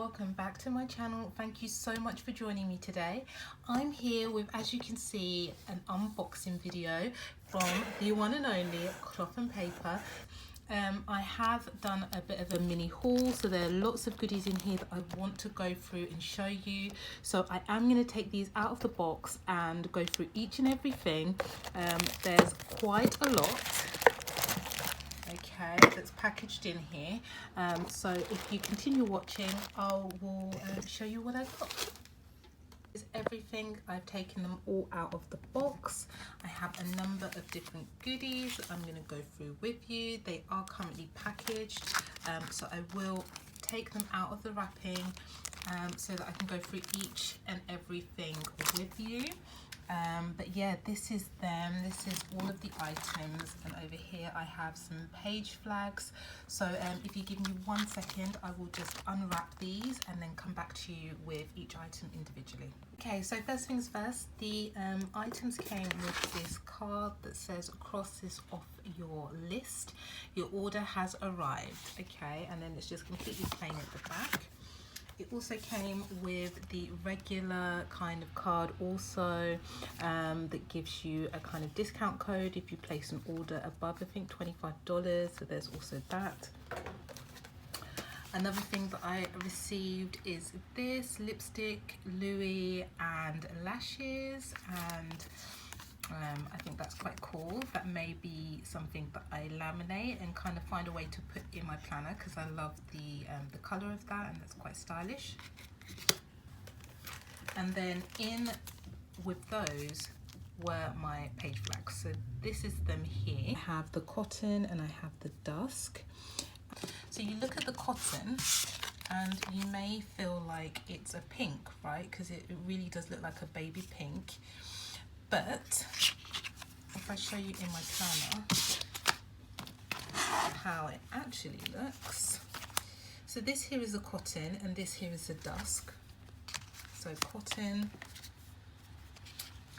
welcome back to my channel. Thank you so much for joining me today. I'm here with, as you can see, an unboxing video from the one and only Cloth and Paper. I have done a bit of a mini haul, so there are lots of goodies in here that I want to go through and show you. So I am going to take these out of the box and go through each and everything. There's quite a lot, okay, that's packaged in here. So if you continue watching, I will show you what I've got. Is everything. I've taken them all out of the box. I have a number of different goodies that I'm going to go through with you. They are currently packaged, so I will take them out of the wrapping so that I can go through each and everything with you. But yeah, this is them. This is all of the items, and over here I have some page flags. So if you give me 1 second, I will just unwrap these and then come back to you with each item individually. Okay, so first things first, the items came with this card that says cross this off your list. Your order has arrived, okay, and then it's just completely plain at the back. It also came with the regular kind of card also that gives you a kind of discount code if you place an order above, I think, $25, so there's also that. Another thing that I received is this lipstick, Louis, and lashes, and I think that's quite cool. That may be something that I laminate and kind of find a way to put in my planner, because I love the colour of that, and that's quite stylish. And then in with those were my page flags. So this is them here. I have the cotton and I have the dusk. So you look at the cotton and you may feel like it's a pink, right? Because it really does look like a baby pink. But if I show you in my planner how it actually looks. So this here is a cotton and this here is a dusk. So cotton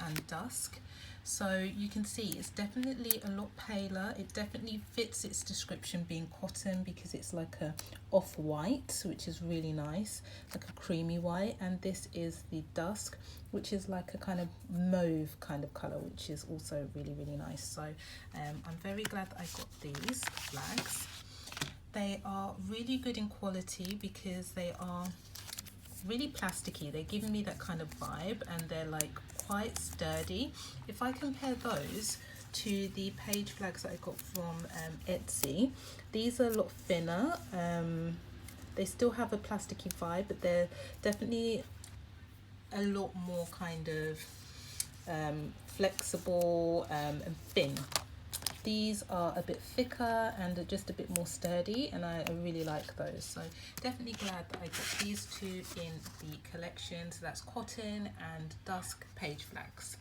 and dusk. So you can see it's definitely a lot paler. It definitely fits its description being cotton because it's like a off-white, which is really nice, like a creamy white. And this is the dusk, which is like a kind of mauve kind of colour, which is also really, really nice. So I'm very glad that I got these flags. They are really good in quality because they are really plasticky. They're giving me that kind of vibe, and they're like quite sturdy. If I compare those to the page flags that I got from Etsy, these are a lot thinner. They still have a plasticky vibe, but they're definitely a lot more kind of flexible and thin. These are a bit thicker and just a bit more sturdy, and I really like those. So definitely glad that I got these two in the collection. So that's cotton and dusk page flags.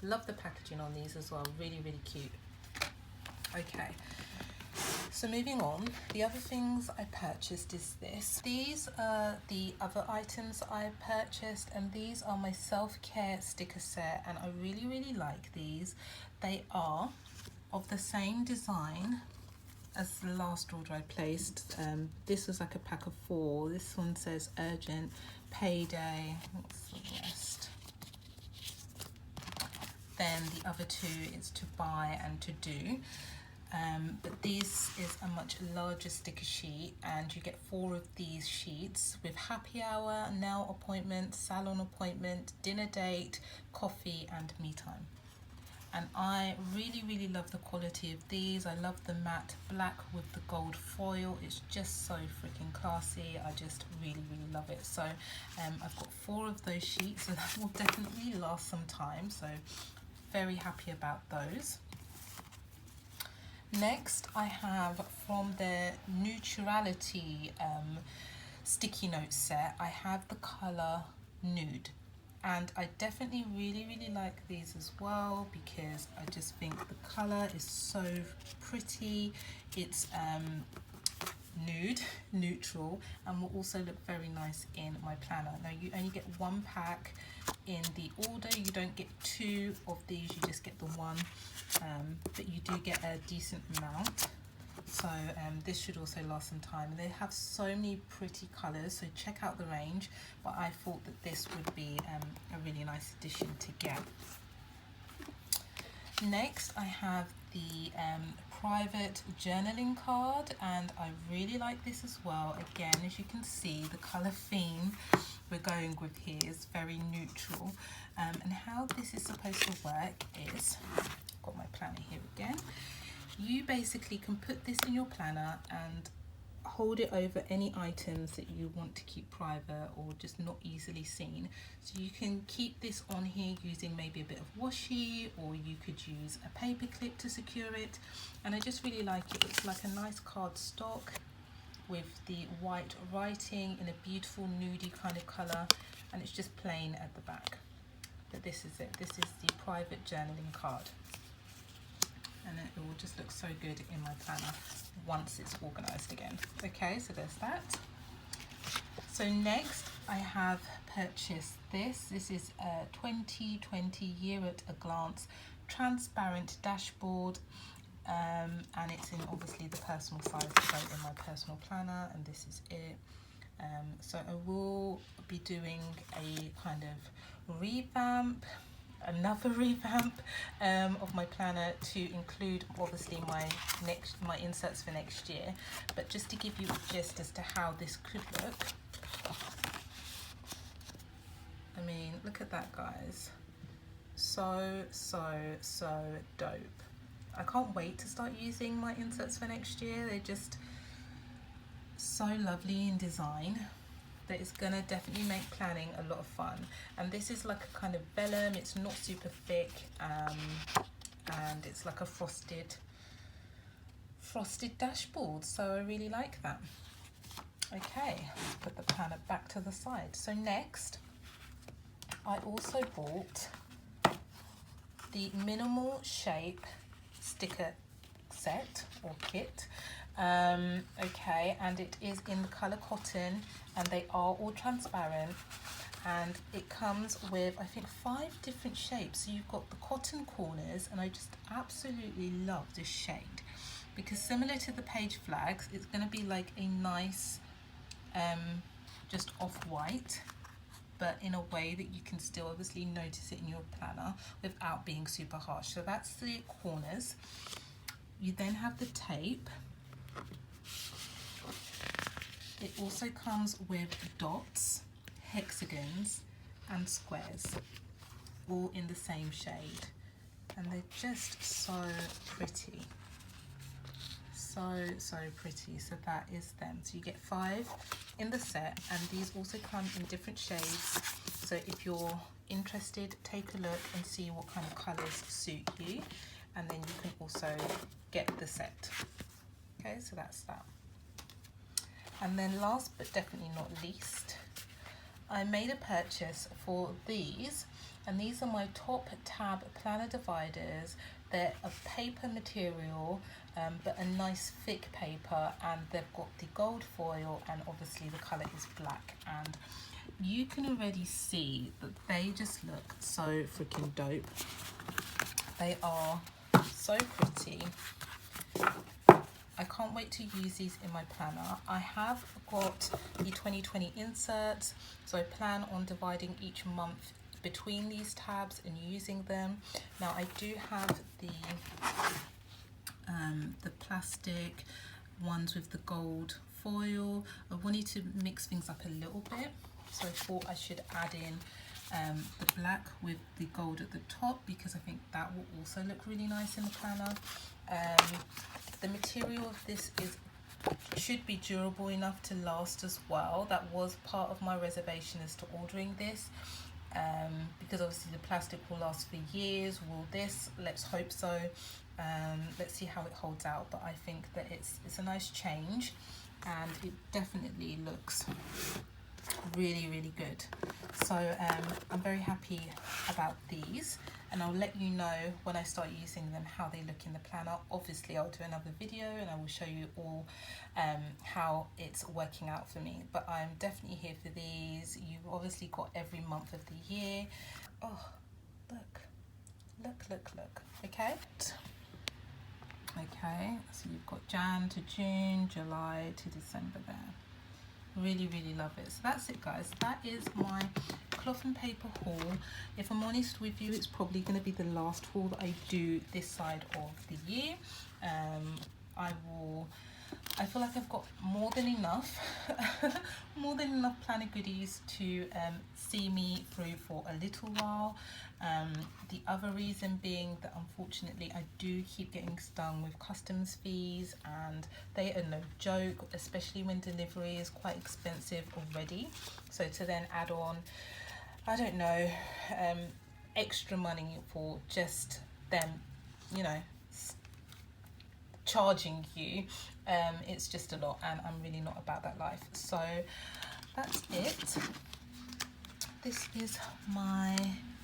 Love the packaging on these as well, really, really cute. Okay, so moving on, the other things I purchased is this. These are the other items I purchased, and these are my self-care sticker set, and I really, really like these. They are of the same design as the last order I placed. This was like a pack of 4. This one says urgent, payday, what's the rest? Then the other 2 is to buy and to do. But this is a much larger sticker sheet, and you get 4 of these sheets with happy hour, nail appointment, salon appointment, dinner date, coffee, and me time. And I really, really love the quality of these. I love the matte black with the gold foil. It's just so freaking classy. I just really, really love it. So I've got 4 of those sheets, so that will definitely last some time. So very happy about those. Next, I have from the Neutrality sticky note set, I have the colour Nude. And I definitely really, really like these as well, because I just think the colour is so pretty. It's nude, neutral, and will also look very nice in my planner. Now you only get 1 pack in the order. You don't get 2 of these, you just get the 1, but you do get a decent amount. So this should also last some time. And they have so many pretty colours, so check out the range. But I thought that this would be a really nice addition to get. Next, I have the private journaling card, and I really like this as well. Again, as you can see, the colour theme we're going with here is very neutral. And how this is supposed to work is, I've got my planner here again. You basically can put this in your planner and hold it over any items that you want to keep private or just not easily seen. So you can keep this on here using maybe a bit of washi, or you could use a paper clip to secure it. And I just really like it. It's like a nice card stock with the white writing in a beautiful nudie kind of colour, and it's just plain at the back. But this is it. This is the private journaling card. And it will just look so good in my planner once it's organised again. Okay, so there's that. So next I have purchased this. This is a 2020 Year at a Glance transparent dashboard, and it's in obviously the personal size to go in my personal planner, and this is it. So I will be doing a kind of revamp, another revamp of my planner to include obviously my inserts for next year, but just to give you a gist as to how this could look. I mean, look at that, guys. So dope. I can't wait to start using my inserts for next year. They're just so lovely in design that it's gonna definitely make planning a lot of fun. And this is like a kind of vellum, it's not super thick, and it's like a frosted dashboard, so I really like that. Okay, let's put the planner back to the side. So next, I also bought the Minimal Shape sticker set or kit. Okay, and it is in the colour cotton, and they are all transparent, and it comes with I think 5 different shapes. So you've got the cotton corners, and I just absolutely love this shade because similar to the page flags, it's going to be like a nice just off-white, but in a way that you can still obviously notice it in your planner without being super harsh. So that's the corners. You then have the tape. It also comes with dots, hexagons and squares, all in the same shade, and they're just so pretty. So pretty. So that is them. So you get 5 in the set, and these also come in different shades. So if you're interested, take a look and see what kind of colours suit you, and then you can also get the set. Okay, so that's that. And then last but definitely not least, I made a purchase for these, and these are my top tab planner dividers. They're a paper material, but a nice thick paper, and they've got the gold foil, and obviously the colour is black, and you can already see that they just look so freaking dope. They are so pretty. I can't wait to use these in my planner. I have got the 2020 inserts, so I plan on dividing each month between these tabs and using them. Now I do have the plastic ones with the gold foil. I wanted to mix things up a little bit, so I thought I should add in the black with the gold at the top, because I think that will also look really nice in the planner. The material of this should be durable enough to last as well. That was part of my reservation as to ordering this, because obviously the plastic will last for years. Will this? Let's hope so. Let's see how it holds out, but I think that it's a nice change, and it definitely looks really good. So I'm very happy about these, and I'll let you know when I start using them how they look in the planner. Obviously I'll do another video and I will show you all how it's working out for me, but I'm definitely here for these. You've obviously got every month of the year. Oh, look, okay. Okay, so you've got Jan to June, July to December there. Really, really love it. So that's it, guys. That is my cloth and paper haul. If I'm honest with you, it's probably going to be the last haul that I do this side of the year. I feel like I've got more than enough more than enough planner goodies to see me through for a little while. The other reason being that unfortunately I do keep getting stung with customs fees, and they are no joke, especially when delivery is quite expensive already. So to then add on, I don't know, extra money for just them, you know, charging you, it's just a lot, and I'm really not about that life. So that's it. This is my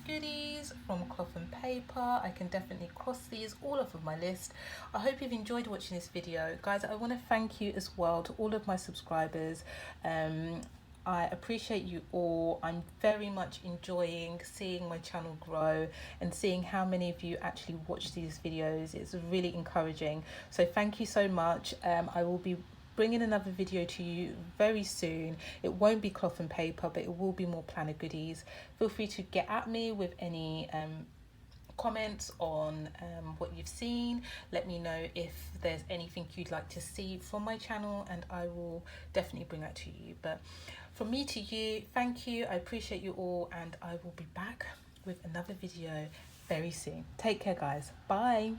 goodies from cloth and paper. I can definitely cross these all off of my list. I hope you've enjoyed watching this video, guys. I want to thank you as well to all of my subscribers. I appreciate you all. I'm very much enjoying seeing my channel grow and seeing how many of you actually watch these videos. It's really encouraging. So thank you so much. I will be bringing another video to you very soon. It won't be cloth and paper, but it will be more planner goodies. Feel free to get at me with any comments on what you've seen. Let me know if there's anything you'd like to see from my channel, and I will definitely bring that to you. But from me to you, thank you. I appreciate you all, and I will be back with another video very soon. Take care, guys. Bye.